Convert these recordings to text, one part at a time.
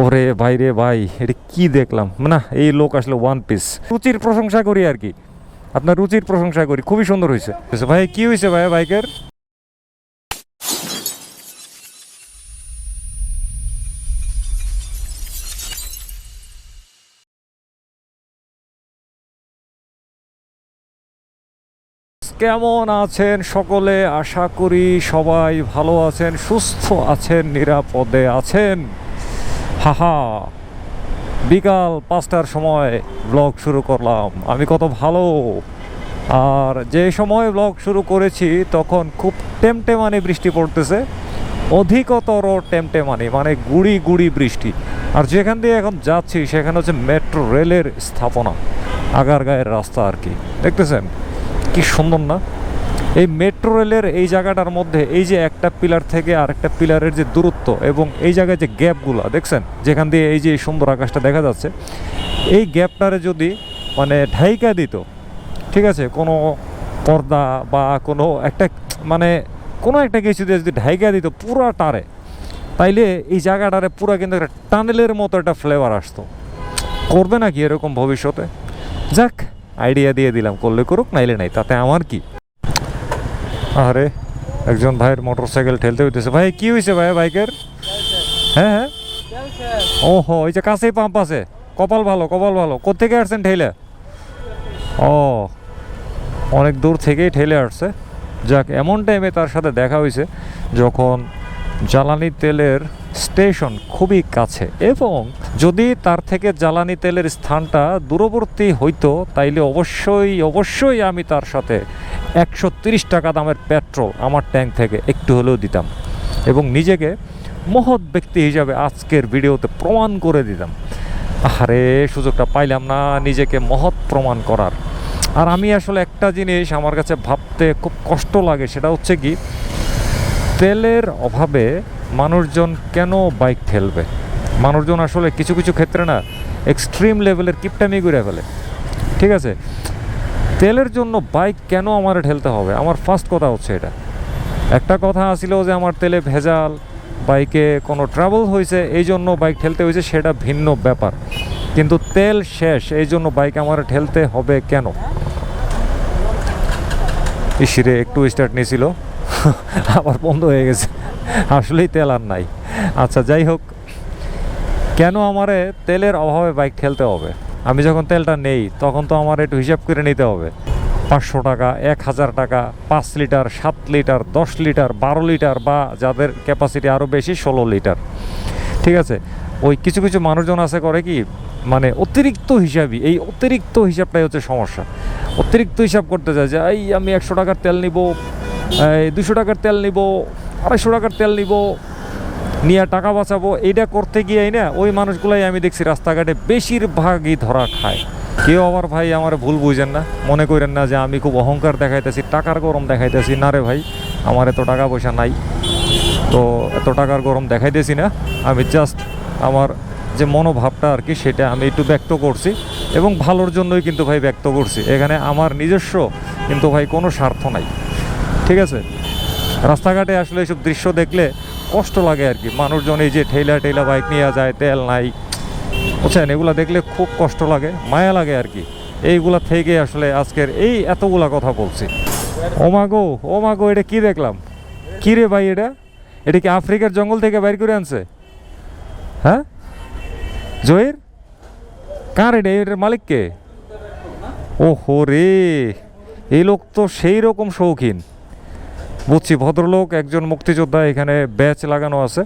ওরে ভাই রে ভাই, এটা কি দেখলাম না, এই লোক আসলে ওয়ান পিস। রুচির প্রশংসা করি আর কি, আপনার রুচির প্রশংসা করি, খুবই সুন্দর হয়েছে। ভাই কি হয়েছে ভাই বাইকের? কেমন আছেন সকলে? আশা করি সবাই ভালো আছেন, সুস্থ আছেন, নিরাপদে আছেন। হাহা, বিকাল 5টার সময় ব্লগ শুরু করলাম, আমি কত ভালো। আর যে সময় ব্লগ শুরু করেছি তখন খুব টেমটেমানি বৃষ্টি পড়তেছে, অধিকতর টেমটেমানি, মানে গুড়ি গুড়ি বৃষ্টি। আর যেখান দিয়ে এখন যাচ্ছি সেখানে হচ্ছে মেট্রো রেলের স্থাপনা, আগারগাঁয়ের রাস্তা আর কি। দেখতেছেন কি সুন্দর না? এই মেট্রো রেলের এই জায়গাটার মধ্যে এই যে একটা পিলার থেকে আরেকটা পিলারের যে দূরত্ব এবং এই জায়গায় যে গ্যাপগুলো দেখছেন, যেখান দিয়ে এই যে সুন্দর আকাশটা দেখা যাচ্ছে, এই গ্যাপটারে যদি মানে ঢাইকা দিত, ঠিক আছে, কোনো পর্দা বা কোনো একটা মানে কোনো একটা কিছু দিয়ে যদি ঢাইকা দিত পুরা টারে, তাইলে এই জায়গাটারে পুরা কিন্তু একটা টানেলের মতো একটা ফ্লেভার আসতো। করবে নাকি এরকম ভবিষ্যতে? যাক, আইডিয়া দিয়ে দিলাম, করলে করুক নাইলে নাই, তাতে আমার কি। আরে একজন ভাইয়ের মোটর সাইকেল ঠেলতে হইতেছে। ভাই কি হয়েছে ভাই বাইকের? হ্যাঁ হ্যাঁ, ওহো, এই যে কাছেই পাম্প আছে, কপাল ভালো কপাল ভালো। কোত্থেকে আসছেন ঠেলে? ও, অনেক দূর থেকেই ঠেলে আসছে। যাক, এমন টাইমে তার সাথে দেখা হয়েছে যখন জ্বালানি তেলের স্টেশন খুবই কাছে, এবং যদি তার থেকে জ্বালানি তেলের স্থানটা দূরবর্তী হইতো তাইলে অবশ্যই আমি তার সাথে 130 টাকা দামের পেট্রোল আমার ট্যাঙ্ক থেকে একটু হলেও দিতাম এবং নিজেকে মহৎ ব্যক্তি হিসাবে আজকের ভিডিওতে প্রমাণ করে দিতাম। আরে সুযোগটা পাইলাম না নিজেকে মহৎ প্রমাণ করার। আর আমি আসলে একটা জিনিস আমার কাছে ভাবতে খুব কষ্ট লাগে, সেটা হচ্ছে কি, তেলের অভাবে মানুষজন কেন বাইক ঠেলবে? মানুষজন আসলে কিছু কিছু ক্ষেত্রে না এক্সট্রিম লেভেলের কিপটামি করে ফেলে, ঠিক আছে? তেলের জন্য বাইক কেন আমার ঠেলতে হবে? আমার ফার্স্ট কথা হচ্ছে এটা। একটা কথা আসিল যে আমার তেলে ভেজাল, বাইকে কোনো ট্রাবল হয়েছে এই জন্য বাইক ঠেলতে হয়েছে, সেটা ভিন্ন ব্যাপার। কিন্তু তেল শেষ এই জন্য বাইক আমার ঠেলতে হবে কেন? ইসিরে একটু স্টার্ট নিয়েছিল আবার বন্ধ হয়ে গেছে, আসলেই তেল আর নাই। আচ্ছা যাই হোক, কেন আমারে তেলের অভাবে বাইক ঠেলতে হবে? আমি যখন তেলটা নেই তখন তো আমার একটু হিসাব করে নিতে হবে। 500 টাকা, 1000 টাকা, 5 লিটার, 7 লিটার, 10 লিটার, 12 লিটার, বা যাদের ক্যাপাসিটি আরও বেশি 16 লিটার, ঠিক আছে? ওই কিছু কিছু মানুষজন আছে করে কি, মানে অতিরিক্ত হিসাবই, এই অতিরিক্ত হিসাবটাই হচ্ছে সমস্যা। অতিরিক্ত হিসাব করতে চায় যে এই আমি 100 টাকার তেল নিব, 200 টাকার তেল নিব, 250 টাকার তেল নিব, নিয়ে টাকা বাঁচাবো। এইটা করতে গিয়েই না ওই মানুষগুলাই আমি দেখছি রাস্তাঘাটে বেশিরভাগই ধরা খায়। কেউ আবার ভাই আমার ভুল বুঝেন না, মনে করেন না যে আমি খুব অহংকার দেখাইতেছি, টাকার গরম দেখাইতেছি। না রে ভাই, আমার এত টাকা পয়সা নাই, তো এত টাকার গরম দেখাইতেছি না। আমি জাস্ট আমার যে মনোভাবটা আর কি, সেটা আমি একটু ব্যক্ত করছি, এবং ভালোর জন্যই কিন্তু ভাই ব্যক্ত করছি। এখানে আমার নিজস্ব কিন্তু ভাই কোনো স্বার্থ নাই, ঠিক আছে? রাস্তাঘাটে আসলে এইসব দৃশ্য দেখলে কষ্ট লাগে আর কি। মানুষজন এই যে ঠেলা বাইক নিয়ে যায়, তেল নাই, বুঝছেন, এগুলো দেখলে খুব কষ্ট লাগে, মায়া লাগে আর কি। এইগুলা থেকে আসলে আজকের এই এতগুলা কথা বলছি। ও মাগো, এটা কি দেখলাম? কি রে ভাই, এটা কি আফ্রিকার জঙ্গল থেকে বাইর করে আনছে? হ্যাঁ জহির, কার এটার মালিক কে? ওহো রে, এই লোক তো সেই রকম শৌখিন। বুঝছি, ভদ্রলোক একজন মুক্তিযোদ্ধা, এখানে ব্যাচ লাগানো আছে,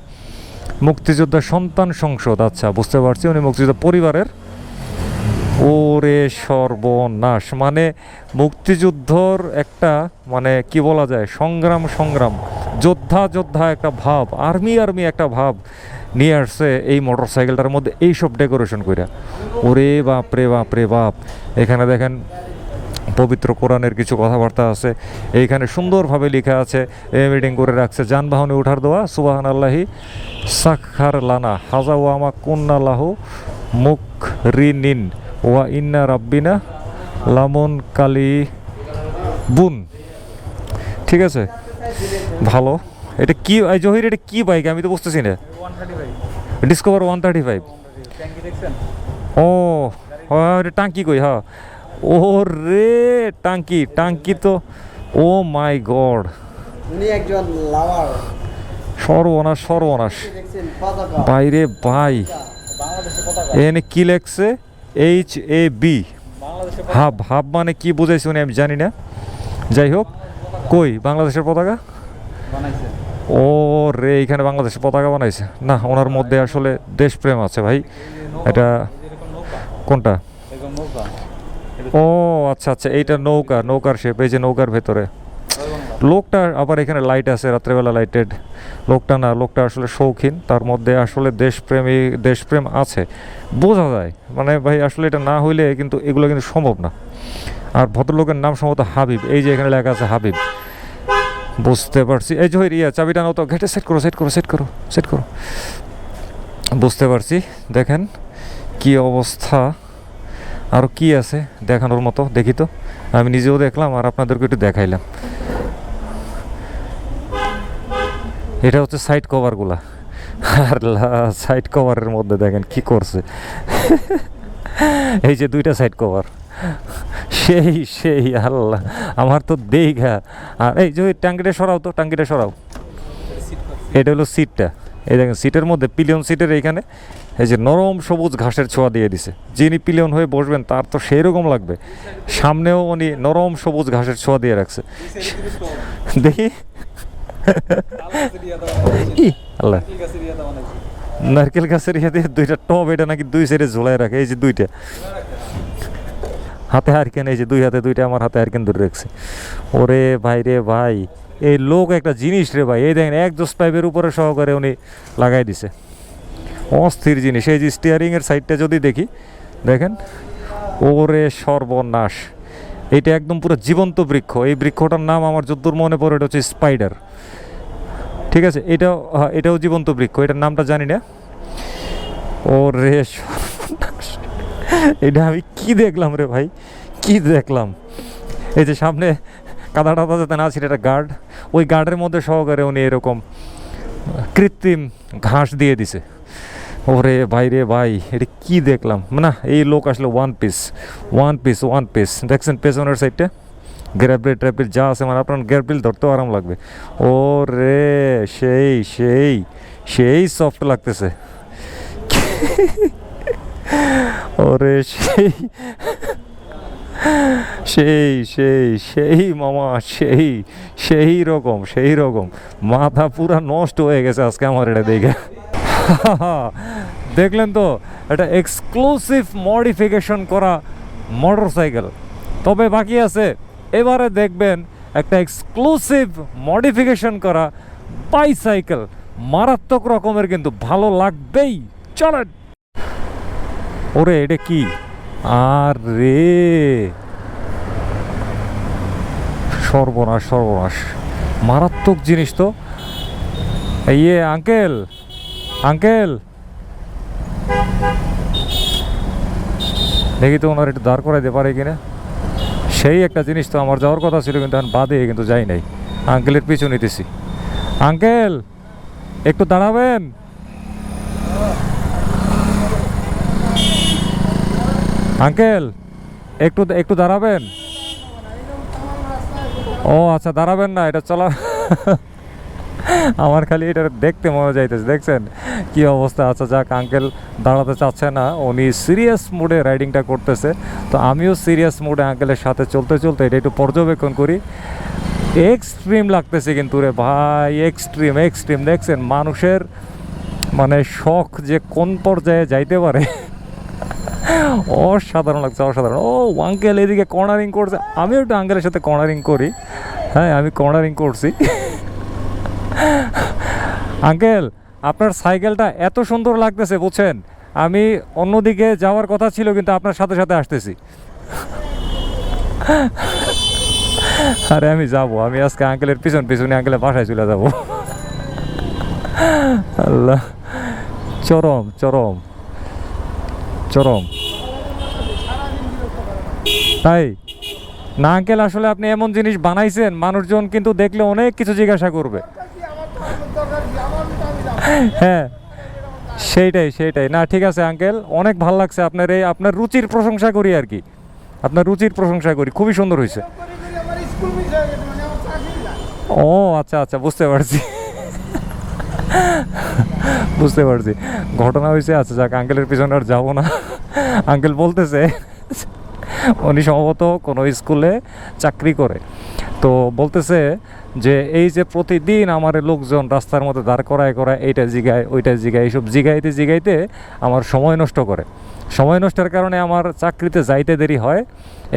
মুক্তিযোদ্ধা সন্তান সংসদ। আচ্ছা বুঝতে পারছি, উনি মুক্তিযোদ্ধা পরিবারের। ওরে সর্বনাশ, মানে মুক্তিযুদ্ধর একটা মানে কি বলা যায়, সংগ্রাম যোদ্ধা একটা ভাব, আর্মি একটা ভাব নিয়ে আসছে এই মোটর সাইকেলটার মধ্যে এইসব ডেকোরেশন করে। ওরে বাপ রে বাপ, এখানে দেখেন পবিত্র কোরআনের কিছু কথাবার্তা আছে, এইখানে সুন্দরভাবে লেখা আছে, মিটিং করে রাখছে, যানবাহনে উঠার দোয়া সুবাহান আল্লাহি সাক্ষার লানা হাজা ওয়ামা কুন্না লাহু মুখ রিনিন ওয়া ইন্না রাব্বিনা লামন কালি বুন, ঠিক আছে? ভালো। এটা কি জহির, এটা কি বাইক? আমি তো বুঝতেছি না। ডিসকভার 135। ও টাঙ্কি কই, হ্যাঁ ও রে টাঙ্কি তো, ও মাই গড, উনি একজন লাভার। সর্বনাশ বাইরে ভাই। এনে কি লেখছে HAB, হাব মানে কি বুঝাইছে উনি আমি জানি না। যাই হোক, কই বাংলাদেশের পতাকা? ও রে, এখানে বাংলাদেশের পতাকা বানাইছে না, ওনার মধ্যে আসলে দেশপ্রেম আছে ভাই। এটা কোনটা? ও আচ্ছা, এইটা নৌকার শেপ, এই যে নৌকার ভেতরে লোকটা, আবার এখানে লাইট আছে, রাত্রেবেলা লাইটেড। লোকটা আসলে শৌখিন, তার মধ্যে আসলে দেশপ্রেম আছে, বোঝা যায়। মানে ভাই আসলে এটা না হইলে কিন্তু এগুলো কিন্তু সম্ভব না। আর ভদ্রলোকের নাম সম্ভবত হাবিব, এই যে এখানে লেখা আছে হাবিব, বুঝতে পারছি। এই যে চাবিটা নাও তো, ঘেটে সেট করো। বুঝতে পারছি। দেখেন কি অবস্থা, আরও কি আছে দেখানোর মতো, দেখি তো। আমি নিজেও দেখলাম আর আপনাদেরকে একটু দেখাইলাম। এটা হচ্ছে সাইড কভারগুলা, আর সাইড কভারের মধ্যে দেখেন কি করছে। এই যে দুইটা সাইড কভার, সেই আল্লাহ, আমার তো দেখা। আর এই যে টাঙ্কিটা সরাও। এটা হলো সিটটা, এই দেখেন সিটের মধ্যে, পিলিয়ন সিটের এইখানে এই যে নরম সবুজ ঘাসের ছোঁয়া দিয়ে দিছে। যিনি পিলিয়ন হয়ে বসবেন তার তো সেই রকম লাগবে। সামনেও উনি নরম সবুজ ঘাসের ছোঁয়া দিয়ে রাখছে। দেখি আল্লাহ, নারকেল গাছের ইয়ে দুইটা টব, এটা নাকি দুই সাইডে ঝোলাই রাখে। এই যে দুইটা হাতে হারকেন, এই যে দুই হাতে দুইটা, আমার হাতে হারকেন ধরে রাখছে। ওরে ভাই রে ভাই, এই লোক একটা জিনিস রে ভাই। এই দেখেন একজস্ট পাইপের উপরে সহকারে উনি লাগাই দিছে, অস্থির জিনিস। এই যে স্টিয়ারিং এর সাইডটা যদি দেখি, দেখেন ওরে সর্বনাশ, এইটা একদম পুরো জীবন্ত বৃক্ষ। এই বৃক্ষটার নাম আমার যদ্দূর মনে পড়ে, এটা হচ্ছে স্পাইডার। ঠিক আছে, এটাও জীবন্ত বৃক্ষ, এটার নামটা জানি না। ওরে সর্বনাশ, এটা আমি কি দেখলাম রে ভাই, কি দেখলাম। এই যে সামনে কাদা টাদা যাতে না ছিল, এটা গার্ড, ওই গার্ডের মধ্যে সহকারে উনি এরকম কৃত্রিম ঘাস দিয়ে দিছে। ওরে ভাই রে ভাই, এটা কি দেখলাম না। এই লোক আসলে ওয়ান পিস। দেখছেন পেছনের সাইডটা গ্র্যাবরেল ট্র্যাপের যা আছে, মানে আপনার গ্র্যাবরেল ধরতেও আরাম লাগবে। ও রে সেই সফট লাগতেছে। ওরে সেই মামা, সেই রকম মাথা পুরা নষ্ট হয়ে গেছে আজকে আমার এটা দেখে। দেখলেন তো, এটা এক্সক্লুসিভ মডিফিকেশন করা মোটরসাইকেল। তবে বাকি আছে, এবারে দেখবেন একটা এক্সক্লুসিভ মডিফিকেশন করা বাইসাইকেল, মারাত্মক রকমের, কিন্তু ভালো লাগবেই। চলেন। ওরে এটা কি, আর রে সর্বনাশ, মারাত্মক জিনিস তো। ইয়ে আঙ্কেল দেখি তো ওনার একটু দাঁড় করাইতে পারে কিনা। সেই একটা জিনিস তো, আমার যাওয়ার কথা ছিল কিন্তু এখন বাদে, কিন্তু যাই নাই। আঙ্কেলের পিছু নিতেছি। আঙ্কেল একটু দাঁড়াবেন? আঙ্কেল একটু দাঁড়াবেন? ও আচ্ছা, দাঁড়াবেন না, এটা চলা। আমার খালি এটা দেখতে মনে যাইতেছে, দেখছেন কি অবস্থা। আচ্ছা যাক, আঙ্কেল দাঁড়াতে চাচ্ছে না, উনি সিরিয়াস মুডে রাইডিংটা করতেছে। তো আমিও সিরিয়াস মুডে আঙ্কেলের সাথে চলতে এটা একটু পর্যবেক্ষণ করি। এক্সট্রিম লাগতেছে কিন্তু রে ভাই, এক্সট্রিম। দেখছেন মানুষের মানে শখ যে কোন পর্যায়ে যাইতে পারে, অসাধারণ লাগছে, অসাধারণ। ও আঙ্কেল এদিকে কর্নারিং করছে, আমিও একটু আঙ্কেলের সাথে কর্নারিং করি। হ্যাঁ, আমি কর্নারিং করছি। আঙ্কেল আপনার সাইকেলটা এত সুন্দর লাগতেছে, বুঝছেন, আমি অন্যদিকে যাওয়ার কথা ছিল, কিন্তু আপনার সাথে আসতেছি। আরে আমি যাব, আমি আজকে আঙ্কেলের পিছনে আঙ্কেলের বাসায় চলে যাব। আল্লাহ, চরম তাই না আঙ্কেল, আসলে আপনি এমন জিনিস বানাইছেন, মানুষজন কিন্তু দেখলে অনেক কিছু জিজ্ঞাসা করবে। হ্যাঁ সেইটাই না, ঠিক আছে আঙ্কেল, অনেক ভালো লাগছে আপনার এই আপনার রুচির প্রশংসা করি আর কি, আপনার রুচির প্রশংসা করি, খুবই সুন্দর হয়েছে। ও আচ্ছা বুঝতে পারছি বুঝতে পারছি ঘটনা হয়েছে। আচ্ছা যাক, আঙ্কেলের পিছনে আর যাবো না। আঙ্কেল বলতেছে উনি সম্ভবত কোনো স্কুলে চাকরি করে, তো বলতেছে যে এই যে প্রতিদিন আমার লোকজন রাস্তার মধ্যে দাঁড় করায় এইটা জিগায় ওইটা জিগায়, এইসব জিগাইতে আমার সময় নষ্ট করে। সময় নষ্টের কারণে আমার চাকরিতে যাইতে দেরি হয়,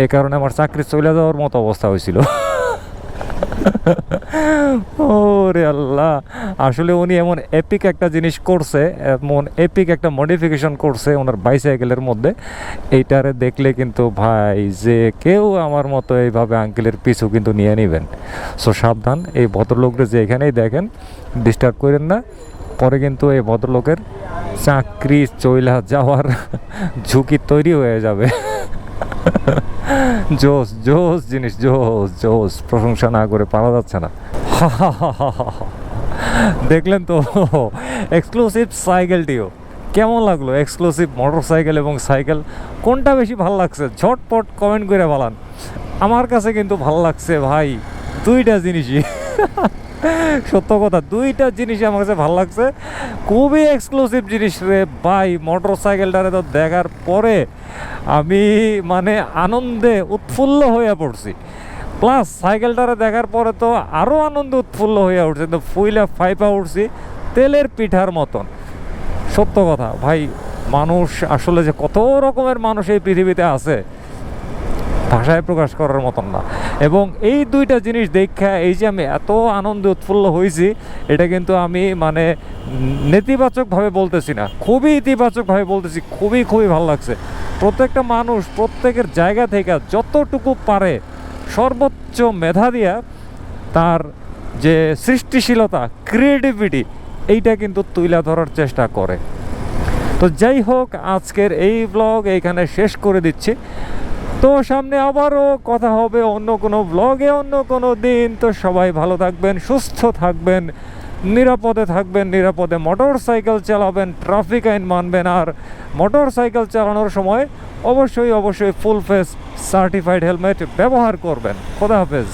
এই কারণে আমার চাকরি চলে যাওয়ার মতো অবস্থা হয়েছিল। ওরে আল্লাহ, আসলে উনি এমন এপিক একটা জিনিস করছে, এমন এপিক একটা মডিফিকেশন করছে ওনার বাইসাইকেলের মধ্যে, এইটারে দেখলে কিন্তু ভাই যে কেউ আমার মতো এইভাবে আঙ্কেলের পিছু কিন্তু নিয়ে নেবেন। সো সাবধান, এই ভদ্রলোকরা যে এখানেই দেখেন, ডিস্টার্ব করেন না, পরে কিন্তু এই ভদ্রলোকের চাকরি চইলা যাওয়ার ঝুঁকি তৈরি হয়ে যাবে। জোস জিনিস, জোস, প্রশংসা না করে পারা যাচ্ছে না। দেখলেন তো এক্সক্লুসিভ সাইকেলটিও কেমন লাগলো? এক্সক্লুসিভ মোটর সাইকেল এবং সাইকেল কোনটা বেশি ভালো লাগছে? ঝটপট কমেন্ট করে বলান। আমার কাছে কিন্তু ভালো লাগছে ভাই দুইটা জিনিসই। সত্য কথা, দুইটা জিনিসই আমার কাছে ভালো লাগছে, খুবই এক্সক্লুসিভ জিনিস রে ভাই। মোটর সাইকেলটারে তো দেখার পরে আমি মানে আনন্দে উৎফুল্ল হয়ে পড়ছি, প্লাস সাইকেলটারে দেখার পরে তো আরও আনন্দ উৎফুল্ল হয়ে উঠছে, তো ফুইলা ফাইপা উঠছি তেলের পিঠার মতন। সত্য কথা ভাই, মানুষ আসলে যে কত রকমের মানুষ এই পৃথিবীতে আছে ভাষায় প্রকাশ করার মতন না। এবং এই দুইটা জিনিস দেখা এই যে আমি এত আনন্দে উৎফুল্ল হয়েছি, এটা কিন্তু আমি মানে নেতিবাচকভাবে বলতেছি না, খুবই ইতিবাচকভাবে বলতেছি। খুবই ভালো লাগছে। প্রত্যেকটা মানুষ প্রত্যেকের জায়গা থেকে যতটুকু পারে সর্বোচ্চ মেধা দিয়া তার যে সৃষ্টিশীলতা, ক্রিয়েটিভিটি, এইটা কিন্তু তুলে ধরার চেষ্টা করে। তো যাই হোক, আজকের এই ব্লগ এইখানে শেষ করে দিচ্ছি। তো সামনে আবারও কথা হবে অন্য কোনো ব্লগে, অন্য কোনো দিন। তো সবাই ভালো থাকবেন, সুস্থ থাকবেন, নিরাপদে থাকবেন, নিরাপদে মোটর সাইকেল চালাবেন, ট্রাফিক আইন মানবেন, আর মোটর সাইকেল চালানোর সময় অবশ্যই ফুল ফেস সার্টিফাইড হেলমেট ব্যবহার করবেন। খোদা হাফেজ।